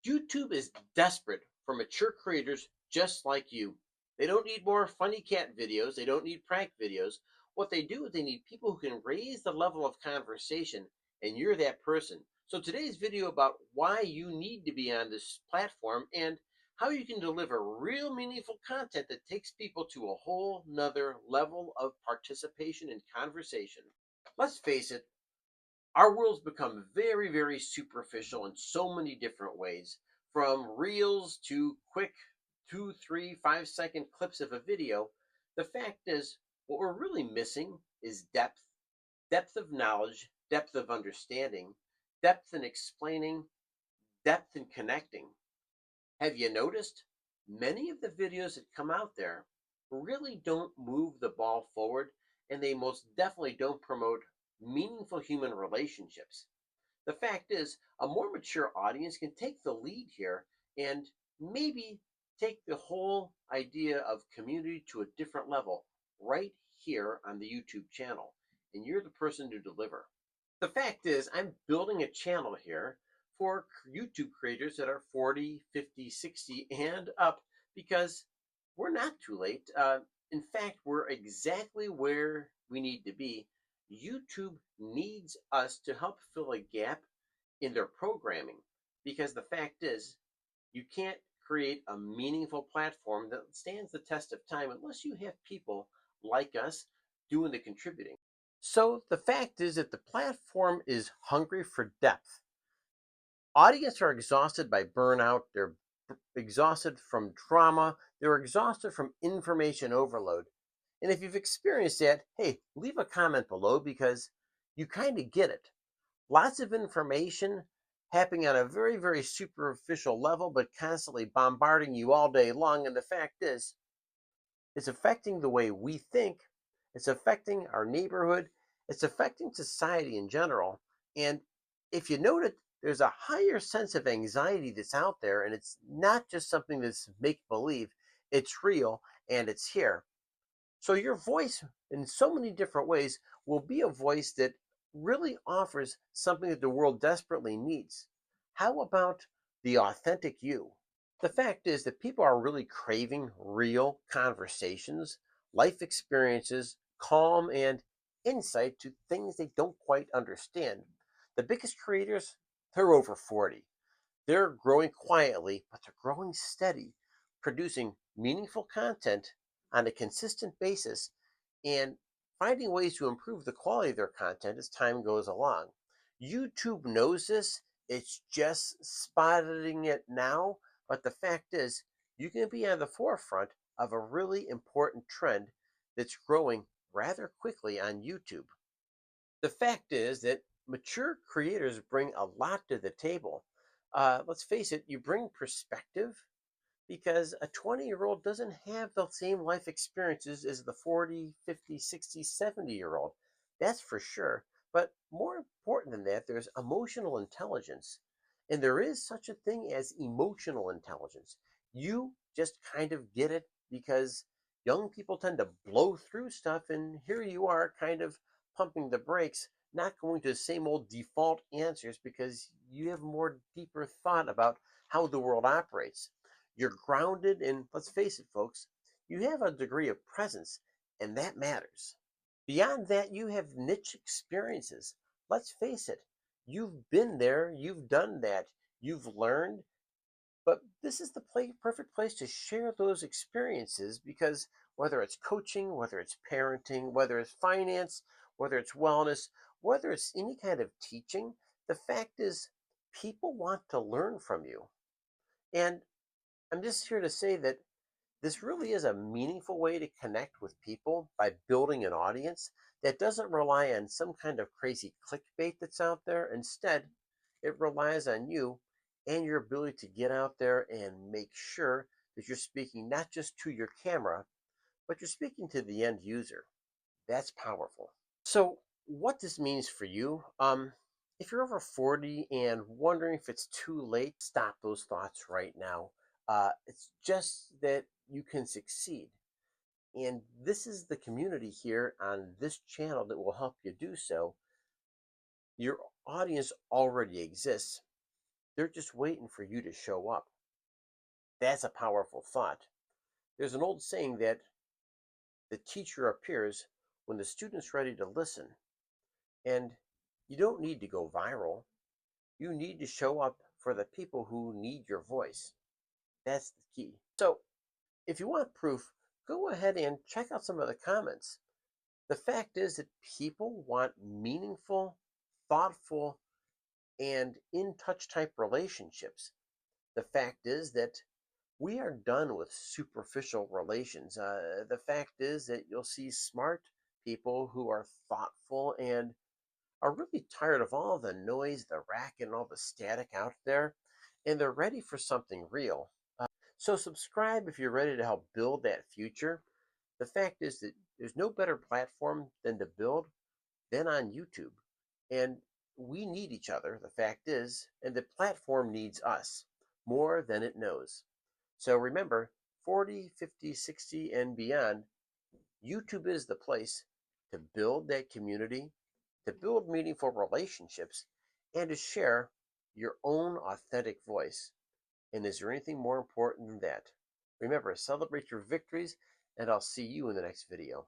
YouTube is desperate for mature creators just like you. They don't need more funny cat videos, they don't need prank videos. What they do is they need people who can raise the level of conversation, and you're that person. So today's video about why you need to be on this platform and how you can deliver real meaningful content that takes people to a whole nother level of participation and conversation. Let's face it, our world's become very, very superficial in so many different ways, from reels to quick 2, 3, 5 second clips of a video. The fact is, what we're really missing is depth of knowledge, depth of understanding, depth in explaining, depth in connecting. Have you noticed? Many of the videos that come out there really don't move the ball forward, and they most definitely don't promote meaningful human relationships. The fact is, a more mature audience can take the lead here and maybe take the whole idea of community to a different level right here on the YouTube channel. And you're the person to deliver. The fact is, I'm building a channel here for YouTube creators that are 40, 50, 60, and up because we're not too late. In fact, we're exactly where we need to be. YouTube needs us to help fill a gap in their programming because the fact is, you can't create a meaningful platform that stands the test of time unless you have people like us doing the contributing. So the fact is that the platform is hungry for depth. Audience are exhausted by burnout, they're exhausted from drama, they're exhausted from information overload. And if you've experienced that, hey, leave a comment below because you kind of get it. Lots of information happening on a very, very superficial level, but constantly bombarding you all day long. And the fact is, it's affecting the way we think, it's affecting our neighborhood, it's affecting society in general. And if you notice, there's a higher sense of anxiety that's out there, and it's not just something that's make believe, it's real and it's here. So your voice, in so many different ways, will be a voice that really offers something that the world desperately needs. How about the authentic you? The fact is that people are really craving real conversations, life experiences, calm, and insight to things they don't quite understand. The biggest creators, they're over 40. They're growing quietly, but they're growing steady, producing meaningful content on a consistent basis and finding ways to improve the quality of their content as time goes along. YouTube knows this, it's just spotting it now, but the fact is, you can be on the forefront of a really important trend that's growing rather quickly on YouTube. The fact is that mature creators bring a lot to the table. Let's face it, you bring perspective because a 20-year-old doesn't have the same life experiences as the 40, 50, 60, 70-year-old. That's for sure. But more important than that, there's emotional intelligence. And there is such a thing as emotional intelligence. You just kind of get it because young people tend to blow through stuff, and here you are kind of pumping the brakes, not going to the same old default answers because you have more deeper thought about how the world operates. You're grounded, and let's face it, folks, you have a degree of presence, and that matters. Beyond that, you have niche experiences. Let's face it, you've been there, you've done that, you've learned, but this is the perfect place to share those experiences because whether it's coaching, whether it's parenting, whether it's finance, whether it's wellness, whether it's any kind of teaching, the fact is people want to learn from you. And I'm just here to say that this really is a meaningful way to connect with people by building an audience that doesn't rely on some kind of crazy clickbait that's out there. Instead, it relies on you and your ability to get out there and make sure that you're speaking not just to your camera, but you're speaking to the end user. That's powerful. So, what this means for you, if you're over 40 and wondering if it's too late, stop those thoughts right now. It's just that you can succeed. And this is the community here on this channel that will help you do so. Your audience already exists. They're just waiting for you to show up. That's a powerful thought. There's an old saying that the teacher appears when the student's ready to listen. And you don't need to go viral. You need to show up for the people who need your voice. That's the key. So, if you want proof, go ahead and check out some of the comments. The fact is that people want meaningful, thoughtful, and in touch type relationships. The fact is that we are done with superficial relations. The fact is that you'll see smart people who are thoughtful and are really tired of all the noise, the racket, and all the static out there, and they're ready for something real. So, subscribe if you're ready to help build that future. The fact is that there's no better platform than to build than on YouTube. And we need each other, the fact is, and the platform needs us more than it knows. So remember, 40, 50, 60, and beyond, YouTube is the place to build that community, to build meaningful relationships, and to share your own authentic voice. And is there anything more important than that? Remember, celebrate your victories, and I'll see you in the next video.